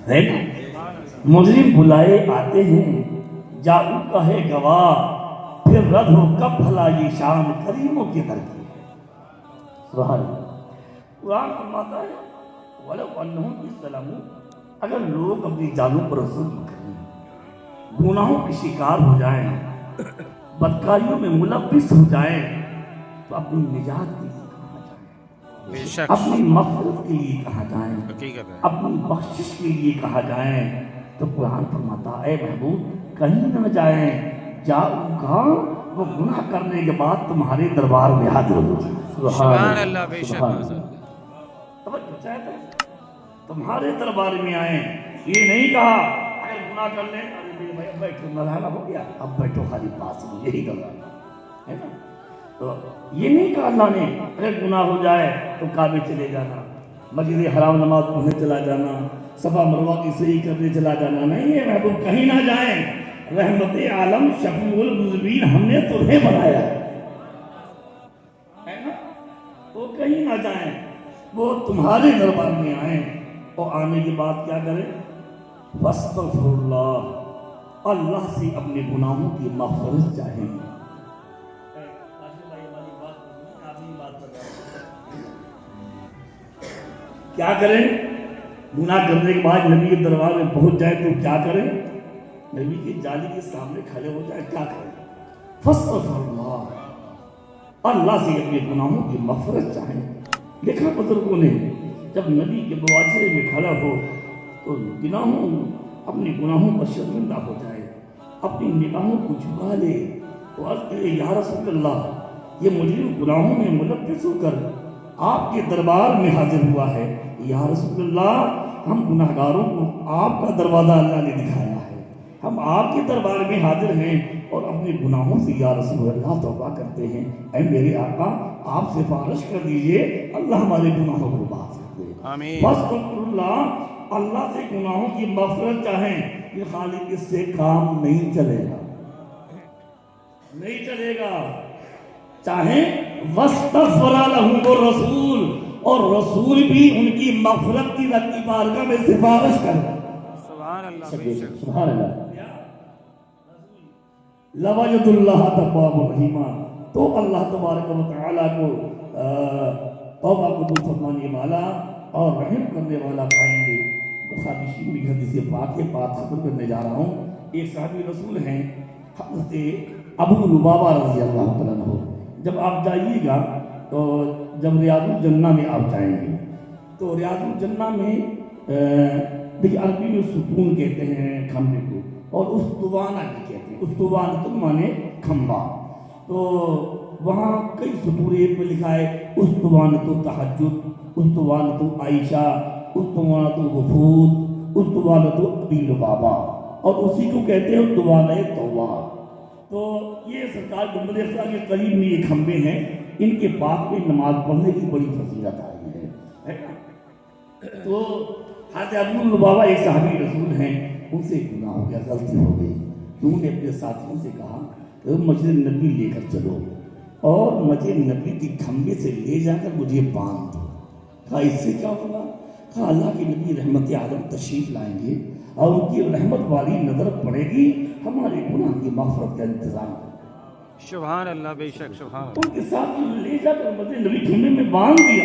ہے نا؟ مجرم بلائے آتے ہیں جاؤ کا ہے گواہ، پھر رد ہو کب بھلا یہ شان کریموں کی در کی ہے۔ سبحان اللہ۔ قرآن فرماتا ہے وَلَوْ أَنَّهُمْ إِذْ ظَلَمُوا، اگر لوگ اپنی جانوں پر ظلم کریں، گناہوں کے شکار ہو جائیں، بدکاریوں میں ملوث ہو جائیں، تو اپنی نجات کے لیے کہاں جائیں، بے شک اپنی مغفرت کے لیے کہاں جائیں، حقیقت ہے۔ اپنی بخشش کے لیے کہاں جائیں؟ تو قرآن فرماتا اے محبوب کہیں نہ جائیں، جاؤ گا وہ گناہ کرنے کے بعد تمہارے دربار میں حاضر ہو۔ سبحان اللہ، بے شک۔ سبحان اللہ۔ توجہ چاہتے ہیں تمہارے دربار میں آئیں، یہ نہیں کہا اگر گناہ کر لیں ارے بھائی اب بیٹھو نظارہ ہو گیا اب بیٹھو خالی پاس میں، یہی کرنا ہے نا؟ تو یہ نہیں کہا اللہ نے اگر گناہ ہو جائے تو کعبے چلے جانا، مسجد حرام نماز پڑھنے چلا جانا، صفا مروہ کی صحیح کرنے چلا جانا، نہیں ہے محبوب کہیں نہ جائیں، رحمت عالم شفیع المذنبین ہم نے تمہیں بنایا ہے نا؟ وہ کہیں نہ جائیں، وہ تمہارے دربار میں آئیں، اور آنے کے بعد کیا کریں؟ فاستغفر اللہ، اللہ سے اپنے گناہوں کی مغفرت چاہیں۔ کیا کریں؟ گناہ کرنے کے بعد نبی کے دربار میں پہنچ جائے تو کیا کریں؟ نبی کی جالی کے سامنے کھڑے ہو جائے، کیا کریں؟ فاستغفر اللہ، اللہ سے اپنے گناہوں کی مغفرت چاہیں۔ لکھا بزرگوں نے جب نبی کے بواچھرے میں کھڑا ہو تو اپنے گناہوں پر شرمندہ ہو جائے، اپنی نگاہوں کو جھکا لے تو عرض کرے یا رسول اللہ یہ مجرم گناہوں میں ملوث ہو کر آپ کے دربار میں حاضر ہوا ہے، یا رسول اللہ ہم گناہگاروں کو آپ کا دروازہ اللہ نے دکھایا ہے، ہم آپ کے دربار میں حاضر ہیں اور اپنے گناہوں سے یا رسول اللہ توبہ کرتے ہیں، اے میرے آقا آپ سفارش کر دیجئے اللہ ہمارے گناہوں کو معاف کر دے۔ آمین۔ فاستغفر اللہ، اللہ سے گناہوں کی مغفرت چاہیں، یہ خالق اس سے کام نہیں چلے گا، نہیں چلے گا۔ چاہیں واستغفر لہم الرسول، اور رسول بھی ان کی مغفرت کی رب کی بارگاہ میں سفارش کرے۔ سبحان اللہ، بے شک۔ سبحان اللہ۔ لوجد اللہ تواب الرحیم، تو اللہ تبارک و تعالیٰ کو توبہ قبول فرمانے والا اور رحم کرنے والا پائیں گے۔ بخاری شریف میں حدیث پاک ہے، بات ختم کرنے جا رہا ہوں۔ ایک صحابی رسول ہیں حضرت ابو لبابہ رضی اللہ تعالیٰ عنہ، جب آپ جائیے گا تو جب ریاض الجنہ میں آپ جائیں گے تو ریاض الجنہ میں دیکھیں عربی میں ستون کہتے ہیں کھمبے کو، اور استوانہ بھی کہتے ہیں، استوانہ تو مانے کھمبا، تو وہاں کئی سطورے پہ لکھا ہے استوانۃ تہجد، استوانۃ عائشہ، استوانۃ وفود، استوانۃ ابی لبابہ، اور اسی کو کہتے ہیں استوانہ توبہ۔ تو یہ سرکار گنبد خزرہ کے قریب میں یہ کھمبے ہیں، ان کے پاس میں نماز پڑھنے کی بڑی فضیلت آئی ہے۔ تو حضرت ابو لبابہ ایک صحابی رسول ہیں، ان سے گناہ ہو گیا، غلطی ہو گئی، تو انہوں نے اپنے ساتھیوں سے کہا کہ مسجد نبی لے کر چلو اور مسجد نبی کی کھمبے سے لے جا کر مجھے باندھ دو۔ کہا اس سے کیا ہوگا؟ کہا اللہ کے نبی رحمت عالم تشریف لائیں گے اور ان کی رحمت والی نظر پڑے گی، ہمارے گناہ کی مغفرت کا انتظام ہے۔ سبحان اللہ، بے شک۔ سبحان اللہ۔ ان کے ساتھ لے جا کر مسجد نبی کھمبے میں باندھ دیا،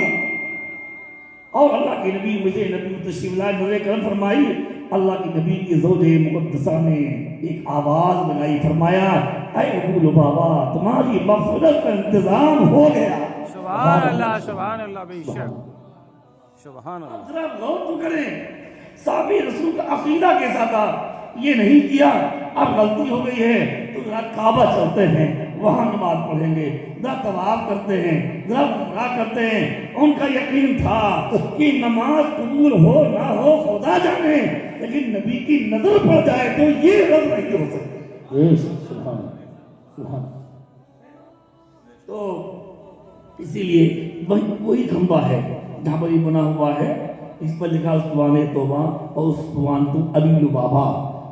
اور اللہ کے نبی مجھے نبی تشریف لائے، نظر کرم فرمائی، اللہ کے نبی کی زوجہ مقدسہ نے ایک آواز لگائی، فرمایا اے ابو لبابہ تمہاری مغفرت کا انتظام ہو گیا۔ سبحان اللہ، سبحان اللہ، بے شک۔ سبحان اللہ۔ ذرا غور تو کریں، صحابی رسول کا عقیدہ کیسا تھا؟ یہ نہیں کیا اب غلطی ہو گئی ہے تو ذرا کعبہ چلتے ہیں، وہاں نماز پڑھیں گے، ذرا طواف کرتے ہیں، ذرا عمرہ کرتے ہیں۔ ان کا یقین تھا کہ نماز قبول ہو نہ ہو خدا جانے، لیکن نبی کی نظر پڑ جائے تو یہ رد نہیں ہو سکتی۔ سبحان سبحان۔ تو اسی لیے وہی کھمبا ہے جہاں پر یہ بنا ہوا ہے، اس پر لکھا استوانہ توبہ اور استوانۃ ابی لبابہ۔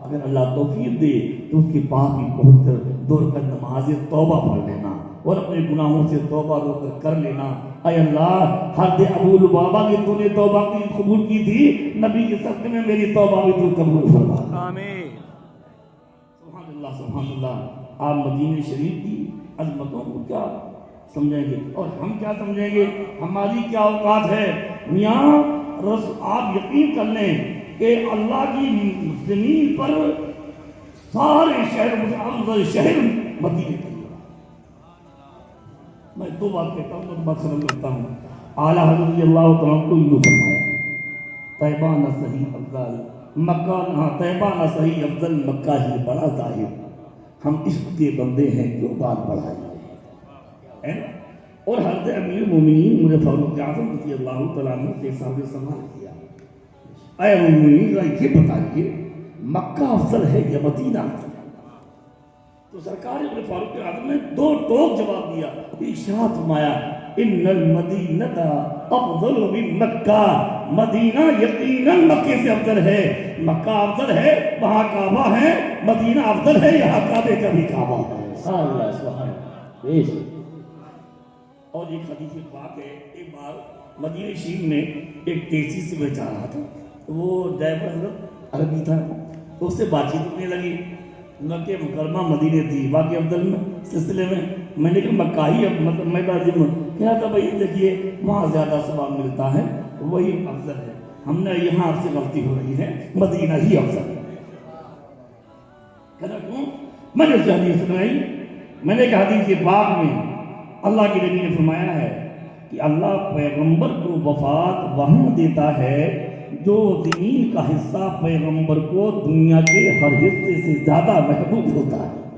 اگر اللہ توفیق دے تو اس کے پاس بھی پہنچ کر دو رکعت نماز توبہ پڑھ لینا، اور اپنے گناہوں سے توبہ رو کر لینا. اے اللہ حضرت ابو لبابہ کی تو نے توبہ کی قبول کی تھی, نبی کے صدقے میں میری توبہ بھی تو قبول فرما. آمین. سبحان اللہ سبحان اللہ. آپ مدینہ شریف کی عظمتوں کو کیا سمجھیں گے اور ہم کیا سمجھیں گے, ہماری کیا اوقات ہے میاں. آپ یقین کر لیں کہ اللہ کی زمین پر سارے شہر میں افضل شہر مدینہ کا. میں دو بات کہتا ہوں, دو بات ختم کرتا ہوں. اعلیٰ حضرت رضی اللہ تعالیٰ کو یوں فرمایا, طیبہ نہ صحیح افضل مکہ, ہاں طیبہ نہ صحیح افضل مکہ ہی بڑا ظاہر. ہم عشق کے بندے ہیں کیوں بات بڑھائیں. اور حضرت امیر المومنین مجھے فاروق اعظم رضی اللہ تعالیٰ عنہ سے صاحب سوال کیا, اے مومنین یہ بتائیے مکہ افضل ہے یا مدینہ افضل ہے؟ تو سرکار ابن فاروق اعظم نے دو ٹوک جواب دیا. ارشاد فرمایا ان المدینہ افضل من مکہ, مدینہ یقیناً مکے سے افضل ہے. مکہ افضل ہے, وہاں کعبہ ہے. مدینہ افضل ہے, یہاں کعبے کا بھی کعبہ ہے. اللہ سبحان اللہ. اور ایک حدیث پاک ہے, ایک بار مدینہ شریف میں ایک ٹیکسی سے میں جا رہا تھا, وہ ڈرائیور حضرت عربی تھا, اس سے بات چیت ہونے لگی. مکہ مکرمہ مدینہ تھی باقی افضل میں سلسلے میں نے کہا مکہ ہی مطلب میں لازم کہا تھا بھائی دیکھیے وہاں زیادہ ثواب ملتا ہے وہی افضل ہے. ہم نے یہاں آپ سے غلطی ہو رہی ہے, مدینہ ہی افضل ہے. کہنا کیوں؟ میں نے اسے حدیث سنائی. میں نے کہا حدیث پاک میں اللہ کے نبی نے فرمایا ہے کہ اللہ پیغمبر کو وفات وہاں دیتا ہے جو زمین کا حصہ پیغمبر کو دنیا کے ہر حصے سے زیادہ محبوب ہوتا ہے.